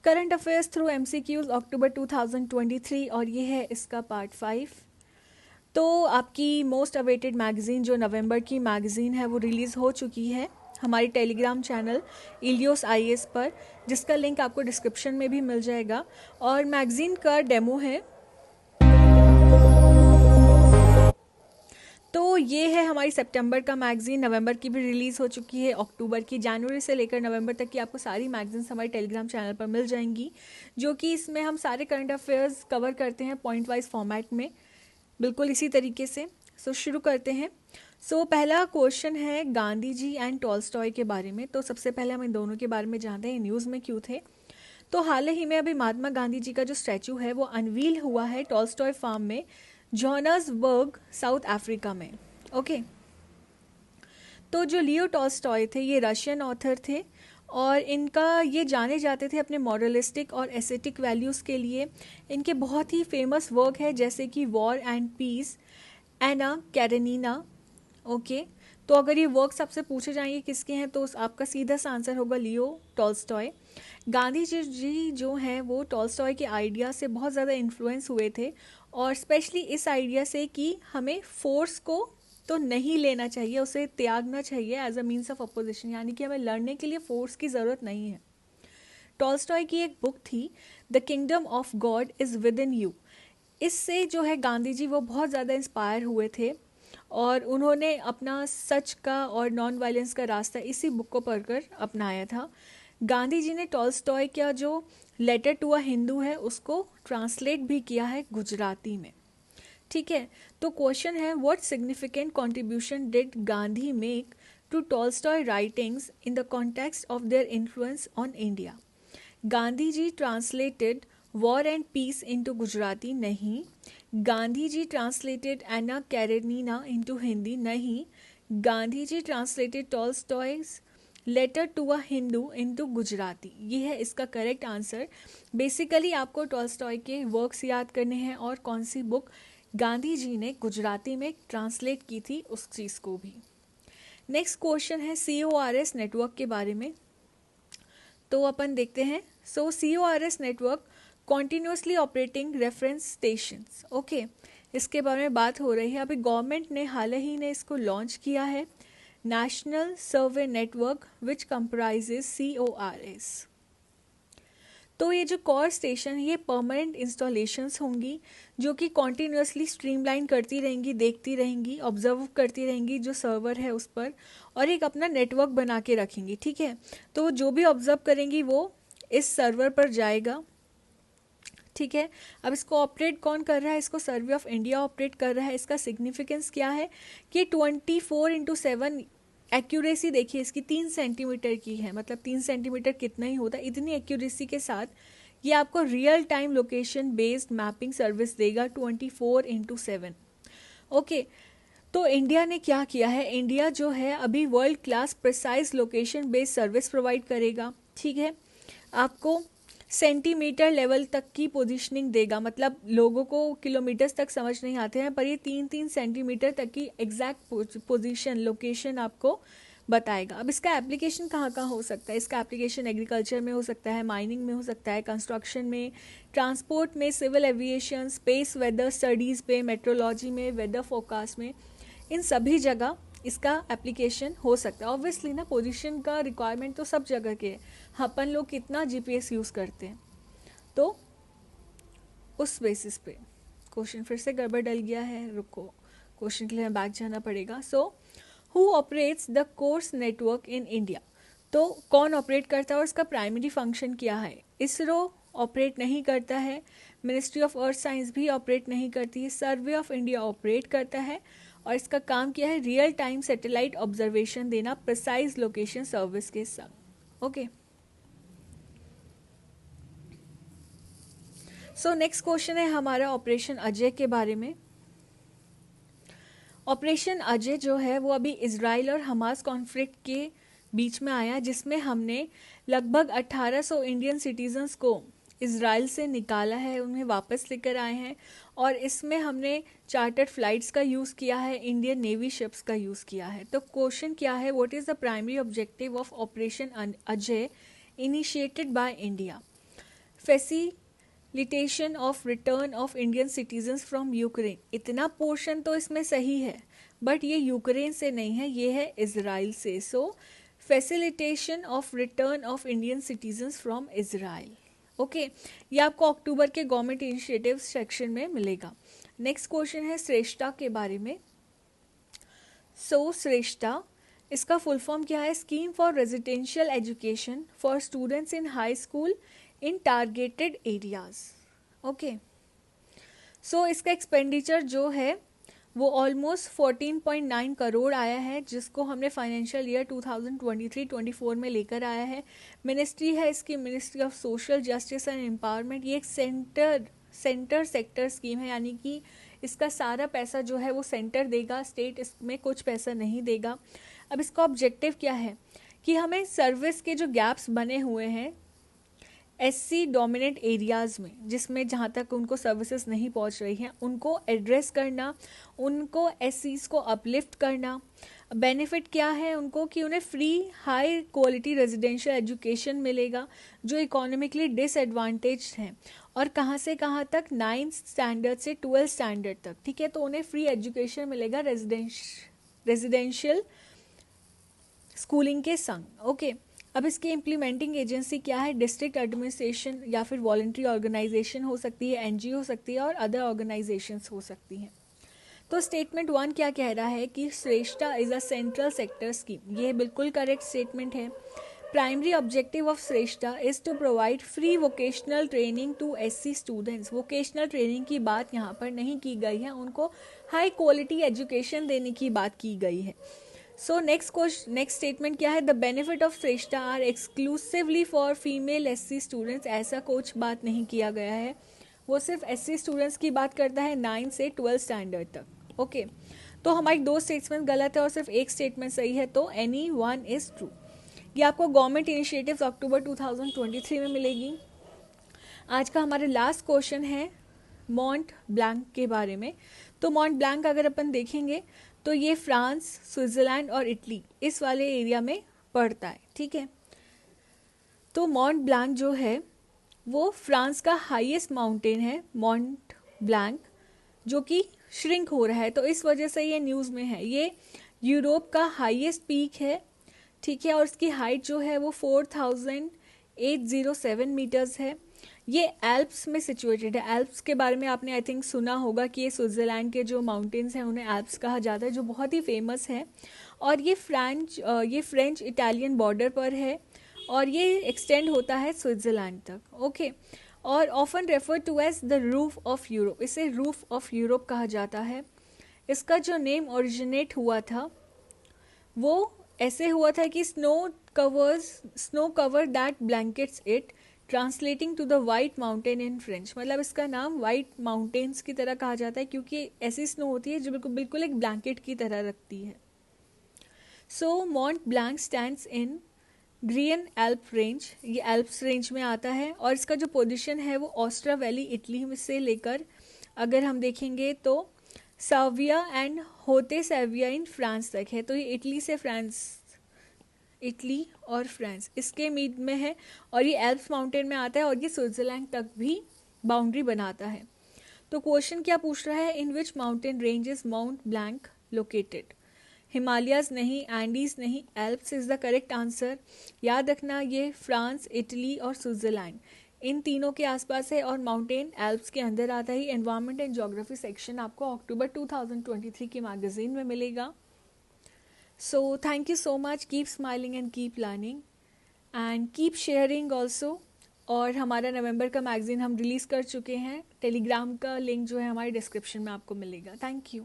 Current affairs through MCQs अक्टूबर 2023 और ये है इसका पार्ट 5। तो आपकी मोस्ट अवेटेड मैगज़ीन जो नवंबर की मैगज़ीन है वो रिलीज़ हो चुकी है हमारी टेलीग्राम चैनल इलियोस IAS पर, जिसका लिंक आपको डिस्क्रिप्शन में भी मिल जाएगा। और मैगज़ीन का डेमो है। तो ये है हमारी सितंबर का मैगज़ीन, नवंबर की भी रिलीज़ हो चुकी है, अक्टूबर की, जनवरी से लेकर नवंबर तक की आपको सारी मैगज़ीन्स हमारे टेलीग्राम चैनल पर मिल जाएंगी, जो कि इसमें हम सारे करंट अफेयर्स कवर करते हैं पॉइंट वाइज फॉर्मेट में, बिल्कुल इसी तरीके से। शुरू करते हैं। पहला क्वेश्चन है गांधी जी एंड टॉल्स्टॉय के बारे में। तो सबसे पहले हम इन दोनों के बारे में जानते हैं, न्यूज़ में क्यों थे। तो हाल ही में अभी महात्मा गांधी जी का जो स्टैचू है वो अनवील हुआ है टॉल्स्टॉय फार्म में, जोहान्सबर्ग, साउथ अफ्रीका में। ओके। तो जो लियो टॉल्स्टॉय थे ये रशियन ऑथर थे और इनका ये जाने जाते थे अपने मॉरलिस्टिक और एस्थेटिक वैल्यूज़ के लिए। इनके बहुत ही फेमस वर्क है जैसे कि war and peace, Anna Karenina. Okay. तो अगर ये वर्क्स आपसे पूछे जाएंगे किसके हैं तो आपका सीधा सा आंसर होगा लियो टॉल्स्टॉय। गांधी जी जो हैं वो टॉल्स्टॉय के आइडिया से बहुत ज़्यादा इन्फ्लुएंस हुए थे, और स्पेशली इस आइडिया से कि हमें फोर्स को तो नहीं लेना चाहिए, उसे त्यागना चाहिए as a means of opposition, यानी कि हमें लड़ने के लिए फोर्स की ज़रूरत नहीं है। टॉल्स्टॉय की एक बुक थी the kingdom of God is with in you. इससे जो है गांधी जी वो बहुत ज़्यादा इंस्पायर हुए थे और उन्होंने अपना सच का और नॉन वायलेंस का रास्ता इसी बुक को पढ़कर अपनाया था। गांधी जी ने टॉल्स्टॉय का जो लेटर टू अ हिंदू है उसको ट्रांसलेट भी किया है गुजराती में। ठीक है। तो क्वेश्चन है what significant contribution did Gandhi make to Tolstoy writings in the context of their influence on India. Gandhi ji translated War and Peace into Gujarati, नहीं। Gandhi ji translated Anna Karenina into Hindi, नहीं। Gandhi ji translated Tolstoy's Letter to a Hindu into Gujarati. ये है इसका correct answer. Basically आपको Tolstoy के works याद करने हैं और कौन सी बुक गांधी जी ने गुजराती में ट्रांसलेट की थी उस चीज़ को भी। नेक्स्ट क्वेश्चन है CORS नेटवर्क के बारे में। तो अपन देखते हैं। CORS network continuously operating reference stations. Okay, इसके बारे में बात हो रही है। अभी गवर्नमेंट ने हाल ही ने इसको लॉन्च किया है, नेशनल सर्वे नेटवर्क विच कंप्राइजेस CORS। तो ये जो कोर स्टेशन ये परमानेंट इंस्टॉलेशंस होंगी जो कि कॉन्टीन्यूसली स्ट्रीमलाइन करती रहेंगी, देखती रहेंगी, ऑब्जर्व करती रहेंगी जो सर्वर है उस पर, और एक अपना नेटवर्क बना के रखेंगी। ठीक है। तो जो भी ऑब्जर्व करेंगी वो इस सर्वर पर जाएगा। ठीक है। अब इसको ऑपरेट कौन कर रहा है? इसको सर्वे ऑफ इंडिया ऑपरेट कर रहा है। इसका सिग्निफिकेंस क्या है कि 24/7 एक्यूरेसी देखिए इसकी 3 सेंटीमीटर की है, मतलब 3 सेंटीमीटर कितना ही होता है, इतनी एक्यूरेसी के साथ ये आपको real time location based mapping service देगा 24/7। ओके। तो इंडिया ने क्या किया है, इंडिया जो है अभी world class precise location based service provide करेगा। ठीक है। आपको सेंटीमीटर लेवल तक की पोजीशनिंग देगा, मतलब लोगों को किलोमीटर्स तक समझ नहीं आते हैं पर ये 3-3 सेंटीमीटर तक की एग्जैक्ट पोजीशन लोकेशन आपको बताएगा। अब इसका एप्लीकेशन कहाँ कहाँ हो सकता है? इसका एप्लीकेशन एग्रीकल्चर में हो सकता है, माइनिंग में हो सकता है, कंस्ट्रक्शन में, ट्रांसपोर्ट में, civil aviation, space weather studies पे, मेट्रोलॉजी में, वेदर फोरकास्ट में, इन सभी जगह इसका एप्लीकेशन हो सकता है। ऑब्वियसली ना, पोजीशन का रिक्वायरमेंट तो सब जगह के है। अपन लोग कितना GPS यूज़ करते हैं, तो उस बेसिस पे क्वेश्चन फिर से गड़बड़ डल गया है, रुको, क्वेश्चन के लिए हमें बैक जाना पड़ेगा। Who operates the course network in India. तो कौन ऑपरेट करता है और इसका प्राइमरी फंक्शन क्या है? इसरो ऑपरेट नहीं करता है, मिनिस्ट्री ऑफ अर्थ साइंस भी ऑपरेट नहीं करती है, सर्वे ऑफ इंडिया ऑपरेट करता है और इसका काम क्या है? रियल टाइम सैटेलाइट ऑब्जर्वेशन देना प्रिसाइज लोकेशन सर्विस के साथ। ओके। नेक्स्ट क्वेश्चन है हमारा ऑपरेशन अजय के बारे में। ऑपरेशन अजय जो है वो अभी इजराइल और हमास कॉन्फ्लिक्ट के बीच में आया, जिसमें हमने लगभग 1800 इंडियन सिटीजन्स को इजराइल से निकाला है, उन्हें वापस लेकर आए हैं, और इसमें हमने चार्टर्ड फ्लाइट्स का यूज़ किया है, इंडियन नेवी शिप्स का यूज़ किया है। तो क्वेश्चन क्या है, what is the primary objective of operation Ajay initiated by India. Facilitation of return of Indian citizens from Ukraine, इतना पोर्शन तो इसमें सही है, बट ये यूक्रेन से नहीं है, ये है इज़राइल से। So facilitation of return of Indian citizens from Israel. Okay, ये आपको अक्टूबर के गवर्नमेंट इनिशिएटिव सेक्शन में मिलेगा। नेक्स्ट क्वेश्चन है श्रेष्ठा के बारे में। श्रेष्ठा, इसका फुल फॉर्म क्या है? Scheme for residential education for students in high school in targeted areas. Okay, so इसका एक्सपेंडिचर जो है वो ऑलमोस्ट 14.9 करोड़ आया है, जिसको हमने फाइनेंशियल ईयर 2023-24 में लेकर आया है। मिनिस्ट्री है इसकी ministry of social justice and empowerment. ये एक सेंटर सेक्टर स्कीम है, यानी कि इसका सारा पैसा जो है वो सेंटर देगा, स्टेट इसमें कुछ पैसा नहीं देगा। अब इसका ऑब्जेक्टिव क्या है कि हमें सर्विस के जो गैप्स बने हुए हैं एससी डोमिनेट एरियाज़ में, जिसमें जहाँ तक उनको सर्विसेज नहीं पहुँच रही हैं, उनको एड्रेस करना, उनको एससीज को अपलिफ्ट करना। बेनिफिट क्या है उनको कि उन्हें free high quality residential education मिलेगा जो इकोनॉमिकली डिसएडवांटेज हैं, और कहाँ से कहाँ तक 9th स्टैंडर्ड से 12th स्टैंडर्ड तक, ठीक है। तो उन्हें फ्री एजुकेशन मिलेगा रेजिडेंशियल स्कूलिंग के संग। ओके, अब इसकी इम्प्लीमेंटिंग एजेंसी क्या है? डिस्ट्रिक्ट एडमिनिस्ट्रेशन या फिर वॉलंटरी ऑर्गेनाइजेशन हो सकती है, एनजीओ हो सकती है, और अदर ऑर्गेनाइजेशंस हो सकती हैं। तो स्टेटमेंट 1 क्या कह रहा है कि SHRESHTA is a central sector scheme. ये बिल्कुल करेक्ट स्टेटमेंट है। Primary objective of SHRESHTA is to provide free vocational training to SC students. Vocational training की बात यहाँ पर नहीं की गई है, उनको हाई क्वालिटी एजुकेशन देने की बात की गई है। सो नेक्स्ट स्टेटमेंट क्या है? The benefit of Shreshtha are exclusively for female SC students. ऐसा कुछ बात नहीं किया गया है, वो सिर्फ एससी स्टूडेंट्स की बात करता है 9 से 12 स्टैंडर्ड तक। ओके, तो हमारी 2 स्टेटमेंट गलत है और सिर्फ एक स्टेटमेंट सही है, तो एनी वन इज़ ट्रू। ये आपको गवर्नमेंट इनिशिएटिव्स अक्टूबर 2023 में मिलेगी। आज का हमारा लास्ट क्वेश्चन है मॉन्ट ब्लैंक के बारे में। तो मॉन्ट ब्लैंक अगर अपन देखेंगे तो ये फ्रांस, स्विट्ज़रलैंड और इटली इस वाले एरिया में पड़ता है, ठीक है। तो मॉन्ट ब्लैंक जो है वो फ्रांस का हाईएस्ट माउंटेन है, मॉन्ट ब्लैंक, जो कि श्रिंक हो रहा है, तो इस वजह से ये न्यूज़ में है। ये यूरोप का हाईएस्ट पीक है, ठीक है, और इसकी हाइट जो है वो 4807 मीटर्स है। ये एल्प्स में सिचुएटेड है। एल्प्स के बारे में आपने आई थिंक सुना होगा कि ये स्विट्ज़रलैंड के जो माउंटेन्स हैं उन्हें एल्प्स कहा जाता है, जो बहुत ही फेमस है, और ये फ्रेंच इटालियन बॉर्डर पर है, और ये एक्सटेंड होता है स्विट्ज़रलैंड तक। ओके, और often refer to as the roof of Europe. इसे रूफ ऑफ यूरोप कहा जाता है। इसका जो नेम ओरिजिनेट हुआ था वो ऐसे हुआ था कि snow cover that blankets it, translating to the white mountain in French. मतलब इसका नाम वाइट माउंटेन्स की तरह कहा जाता है क्योंकि ऐसी स्नो होती है जो बिल्कुल एक ब्लैंकेट की तरह रखती है। So Mont Blanc stands in Graian Alp range, ये एल्प्स रेंज में आता है, और इसका जो पोजीशन है वो ऑस्ट्रा वैली इटली में से लेकर अगर हम देखेंगे तो साविया एंड होते साविया इन फ्रांस तक है। तो ये इटली और फ्रांस इसके मीड में है, और ये एल्प्स माउंटेन में आता है, और ये स्विट्ज़रलैंड तक भी बाउंड्री बनाता है। तो क्वेश्चन क्या पूछ रहा है? In which mountain range is Mount Blanc located? Himalayas नहीं, एंडीज नहीं, Alps is the correct answer. याद रखना ये फ्रांस, इटली और स्विट्ज़रलैंड इन तीनों के आसपास है, और माउंटेन एल्प्स के अंदर आता ही। एनवायरनमेंट एंड ज्योग्राफी सेक्शन आपको अक्टूबर 2023 की मैगजीन में मिलेगा। So thank you so much. Keep smiling and keep learning and keep sharing also. और हमारा नवंबर का मैगजीन हम रिलीज़ कर चुके हैं। टेलीग्राम का लिंक जो है हमारे डिस्क्रिप्शन में आपको मिलेगा। Thank you.